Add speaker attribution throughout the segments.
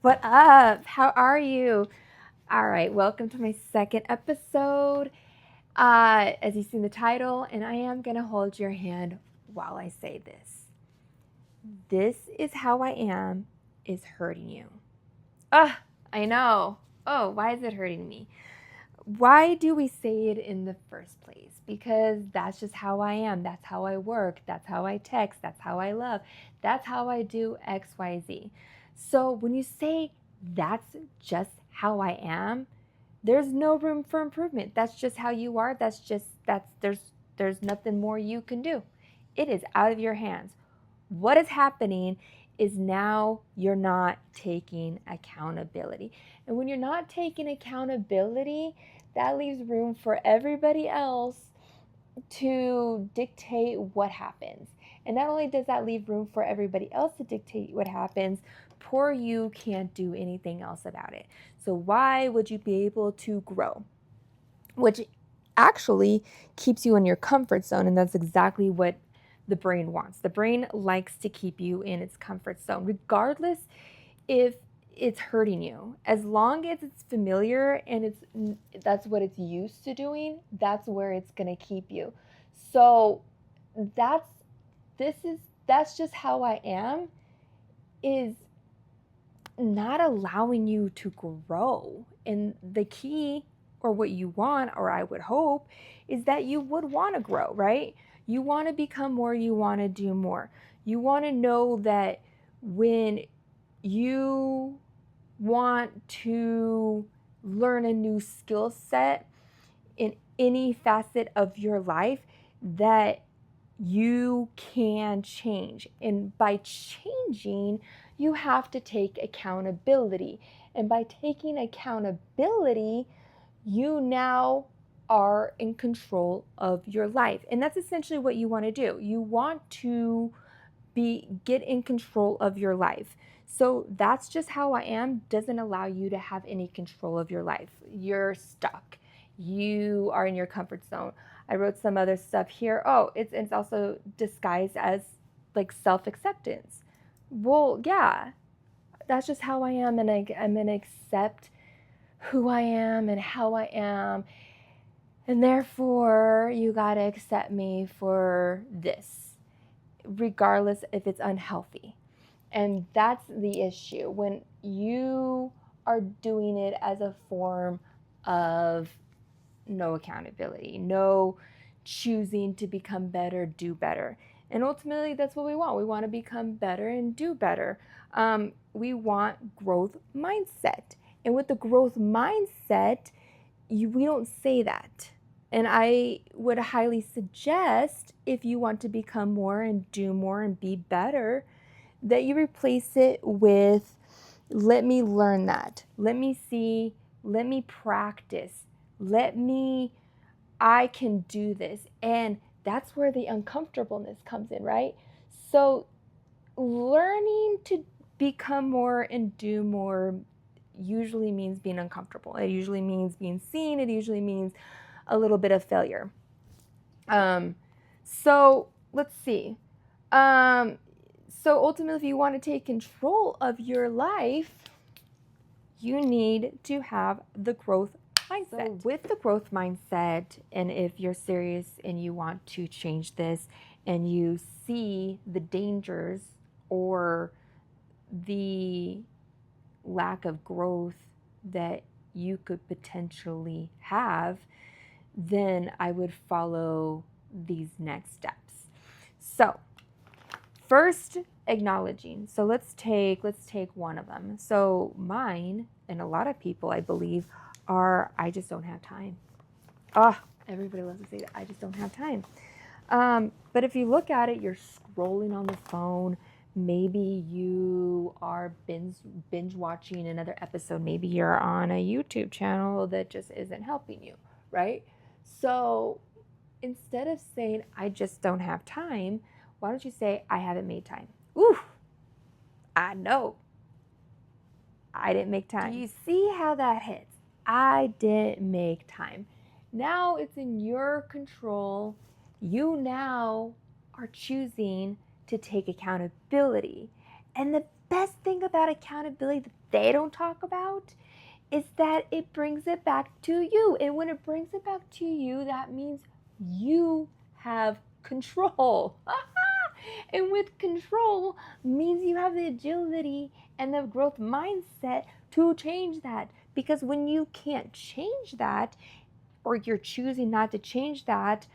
Speaker 1: What up? How are you? All right, welcome to my second episode. As you see in the title, and I am going to hold your hand while I say this. This is how I am is hurting you. I know. Oh, why is it hurting me? Why do we say it in the first place? Because that's just how I am. That's how I work. That's how I text. That's how I love. That's how I do XYZ. So when you say that's just how I am, there's no room for improvement. That's just how you are. There's nothing more you can do. It is out of your hands. What is happening is now you're not taking accountability. And when you're not taking accountability, that leaves room for everybody else to dictate what happens. And not only does that leave room for everybody else to dictate what happens, poor you can't do anything else about it. So why would you be able to grow? Which actually keeps you in your comfort zone, and that's exactly what the brain wants. The brain likes to keep you in its comfort zone, regardless if it's hurting you. As long as it's familiar and that's what it's used to doing, that's where it's going to keep you. So that's that's just how I am is not allowing you to grow. And the key, or what you want, or I would hope, is that you would want to grow, right? You want to become more, you want to do more. You want to know that when you want to learn a new skill set in any facet of your life, that you can change. And by changing, you have to take accountability. And by taking accountability, you now are in control of your life. And that's essentially what you want to do. You want to get in control of your life. So that's just how I am doesn't allow you to have any control of your life. You're stuck. You are in your comfort zone. I wrote some other stuff here. Oh, it's also disguised as like self-acceptance. Well, yeah, that's just how I am, and I'm gonna accept who I am and how I am, and therefore you gotta accept me for this, regardless if it's unhealthy. And that's the issue when you are doing it as a form of no accountability, no choosing to become better, do better. And ultimately, that's what we want. We want to become better and do better. We want growth mindset. And with the growth mindset, we don't say that. And I would highly suggest, if you want to become more and do more and be better, that you replace it with, let me learn that. Let me see. Let me practice. I can do this. And that's where the uncomfortableness comes in, right? So learning to become more and do more usually means being uncomfortable. It usually means being seen. It usually means a little bit of failure. So let's see. So ultimately, if you want to take control of your life, you need to have the growth mindset. So with the growth mindset, and if you're serious and you want to change this and you see the dangers or the lack of growth that you could potentially have, then I would follow these next steps. So first, acknowledging. So let's take one of them. So mine, and a lot of people I believe, are I just don't have time. Everybody loves to say that, I just don't have time. But if you look at it, you're scrolling on the phone. Maybe you are binge watching another episode. Maybe you're on a YouTube channel that just isn't helping you, right? So instead of saying, I just don't have time, why don't you say, I haven't made time? Ooh, I know. I didn't make time. Do you see how that hits? I didn't make time. Now it's in your control. You now are choosing to take accountability. And the best thing about accountability that they don't talk about is that it brings it back to you. And when it brings it back to you, that means you have control. And with control means you have the agility and the growth mindset to change that. Because when you can't change that, or you're choosing not to change that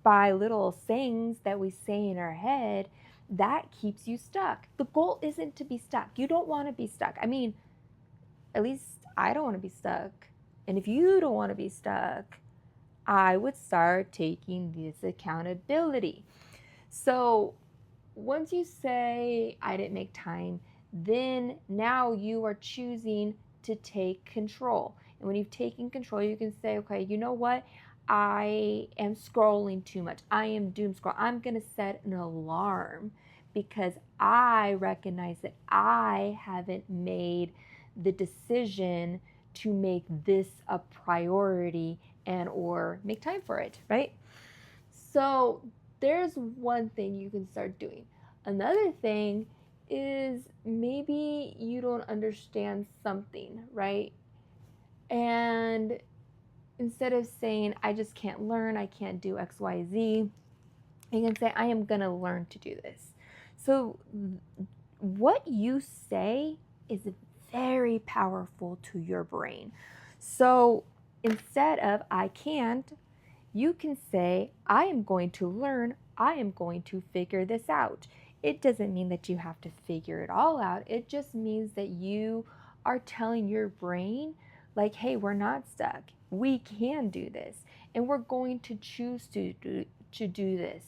Speaker 1: by little things that we say in our head, that keeps you stuck. The goal isn't to be stuck. You don't want to be stuck. I mean, at least I don't want to be stuck. And if you don't want to be stuck, I would start taking this accountability. So once you say, I didn't make time, then now you are choosing to take control. And when you've taken control, you can say, okay, you know what? I am scrolling too much. I am doom scroll. I'm going to set an alarm because I recognize that I haven't made the decision to make this a priority and or make time for it, right? So there's one thing you can start doing. Another thing is maybe you don't understand something, right? And instead of saying, I just can't learn, I can't do X, Y, Z, you can say, I am going to learn to do this. So what you say is very powerful to your brain. So instead of I can't, you can say, I am going to learn, I am going to figure this out. It doesn't mean that you have to figure it all out. It just means that you are telling your brain, like, hey, we're not stuck. We can do this. And we're going to choose to do this.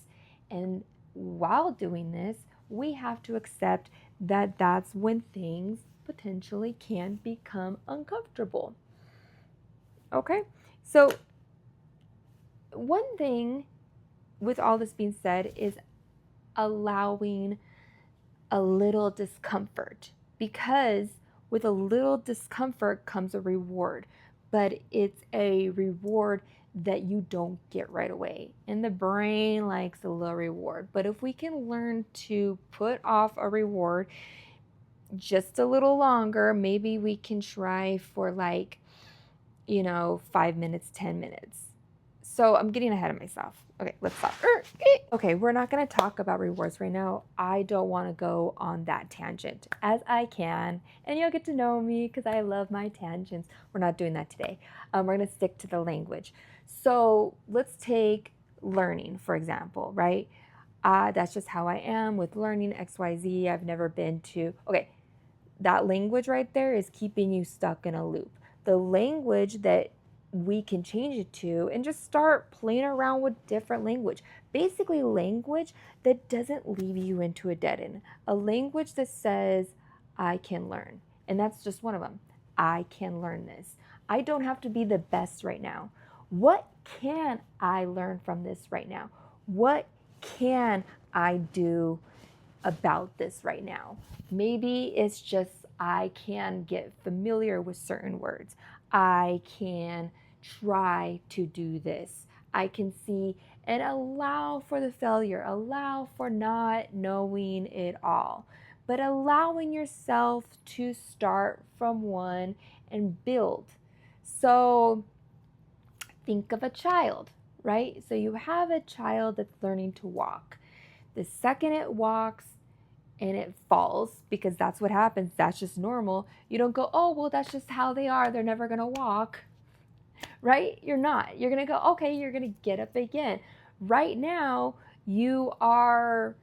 Speaker 1: And while doing this, we have to accept that that's when things potentially can become uncomfortable. Okay? So one thing with all this being said is allowing a little discomfort, because with a little discomfort comes a reward, but it's a reward that you don't get right away. And the brain likes a little reward. But if we can learn to put off a reward just a little longer, maybe we can try for 5 minutes, 10 minutes. So I'm getting ahead of myself. Okay, let's stop. Okay, we're not going to talk about rewards right now. I don't want to go on that tangent as I can. And you'll get to know me because I love my tangents. We're not doing that today. We're going to stick to the language. So let's take learning, for example, right? That's just how I am with learning XYZ. I've never been to... Okay, that language right there is keeping you stuck in a loop. The language that we can change it to and just start playing around with different language. Basically language that doesn't leave you into a dead end. A language that says, I can learn. And that's just one of them. I can learn this. I don't have to be the best right now. What can I learn from this right now? What can I do about this right now? Maybe it's just I can get familiar with certain words. I can try to do this. I can see and allow for the failure, allow for not knowing it all, but allowing yourself to start from one and build. So think of a child, right? So you have a child that's learning to walk. The second it walks, and it falls, because that's what happens, that's just normal, you don't go, oh, well, that's just how they are, they're never gonna walk, right? You're not. You're gonna go, okay, you're gonna get up again. Right now, you are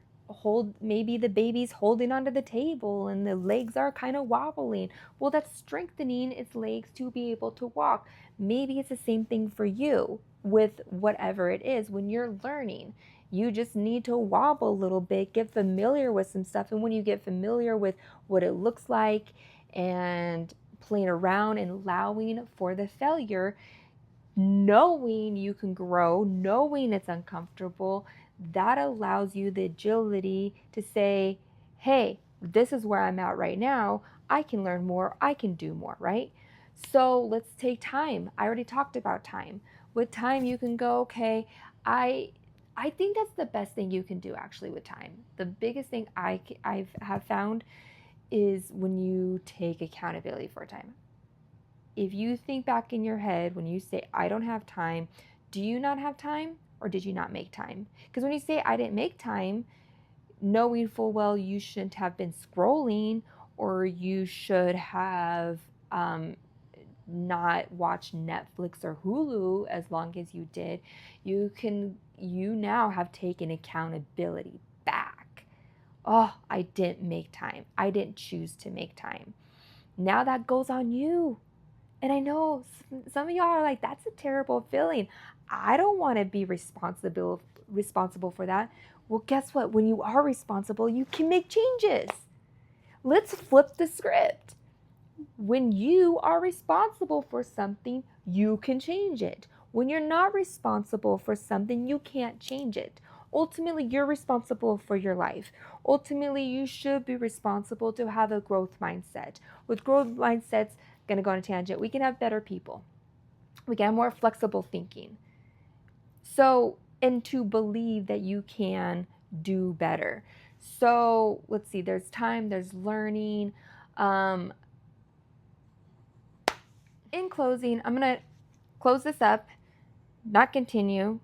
Speaker 1: maybe the baby's holding onto the table and the legs are kind of wobbling. Well, that's strengthening its legs to be able to walk. Maybe it's the same thing for you with whatever it is when you're learning. You just need to wobble a little bit, get familiar with some stuff. And when you get familiar with what it looks like and playing around and allowing for the failure, knowing you can grow, knowing it's uncomfortable, that allows you the agility to say, hey, this is where I'm at right now. I can learn more. I can do more, right? So let's take time. I already talked about time. With time, you can go, okay, I think that's the best thing you can do actually with time. The biggest thing I have found is when you take accountability for time. If you think back in your head when you say, I don't have time, do you not have time or did you not make time? Because when you say, I didn't make time, knowing full well you shouldn't have been scrolling or you should have not watched Netflix or Hulu as long as you did, you now have taken accountability back. Oh, I didn't make time. I didn't choose to make time. Now that goes on you. And I know some of y'all are like, that's a terrible feeling. I don't want to be responsible for that. Well, guess what? When you are responsible, you can make changes. Let's flip the script. When you are responsible for something, you can change it. When you're not responsible for something, you can't change it. Ultimately, you're responsible for your life. Ultimately, you should be responsible to have a growth mindset. With growth mindsets, going to go on a tangent, we can have better people. We can have more flexible thinking. So, and to believe that you can do better. So, let's see, there's time, there's learning. In closing, I'm going to close this up, not continue.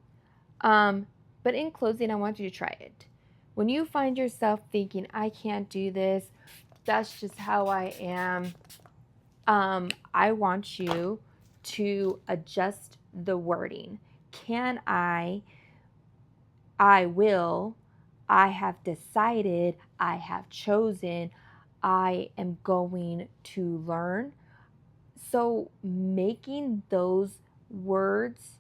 Speaker 1: But in closing, I want you to try it. When you find yourself thinking, I can't do this, that's just how I am, I want you to adjust the wording. Can I will, I have decided, I have chosen, I am going to learn. So making those words,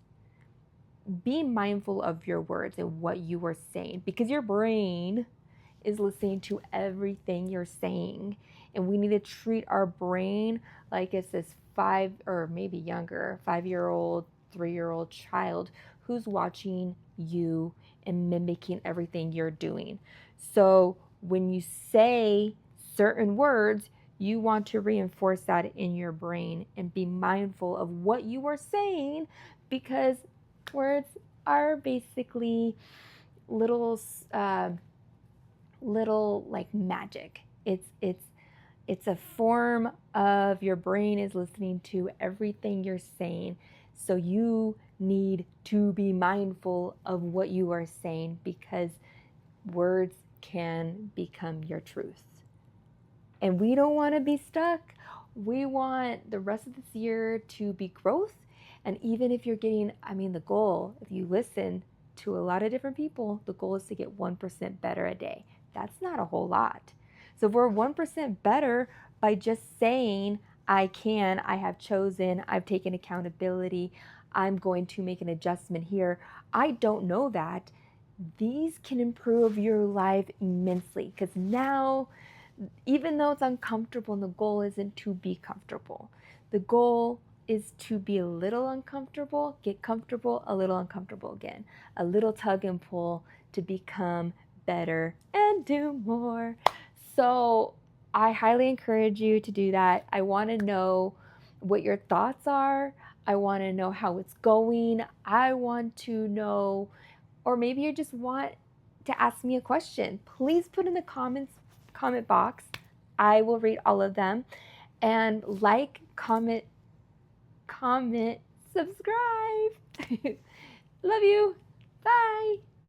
Speaker 1: be mindful of your words and what you are saying, because your brain is listening to everything you're saying. And we need to treat our brain like it's this 5 or maybe younger, 5-year-old, 3-year-old child who's watching you and mimicking everything you're doing. So when you say certain words, you want to reinforce that in your brain and be mindful of what you are saying, because words are basically little like magic. It's a form of your brain is listening to everything you're saying. So you need to be mindful of what you are saying, because words can become your truth. And we don't want to be stuck. We want the rest of this year to be growth. And even if you're getting, the goal, if you listen to a lot of different people, the goal is to get 1% better a day. That's not a whole lot. So if we're 1% better by just saying, I can, I have chosen, I've taken accountability, I'm going to make an adjustment here, I don't know that, these can improve your life immensely. Because now, even though it's uncomfortable, and the goal isn't to be comfortable, the goal is to be a little uncomfortable, get comfortable, a little uncomfortable again, a little tug and pull to become better and do more. So I highly encourage you to do that. I want to know what your thoughts are. I want to know how it's going. I want to know, or maybe you just want to ask me a question. Please put in the comment box. I will read all of them. And like, comment, subscribe. Love you. Bye.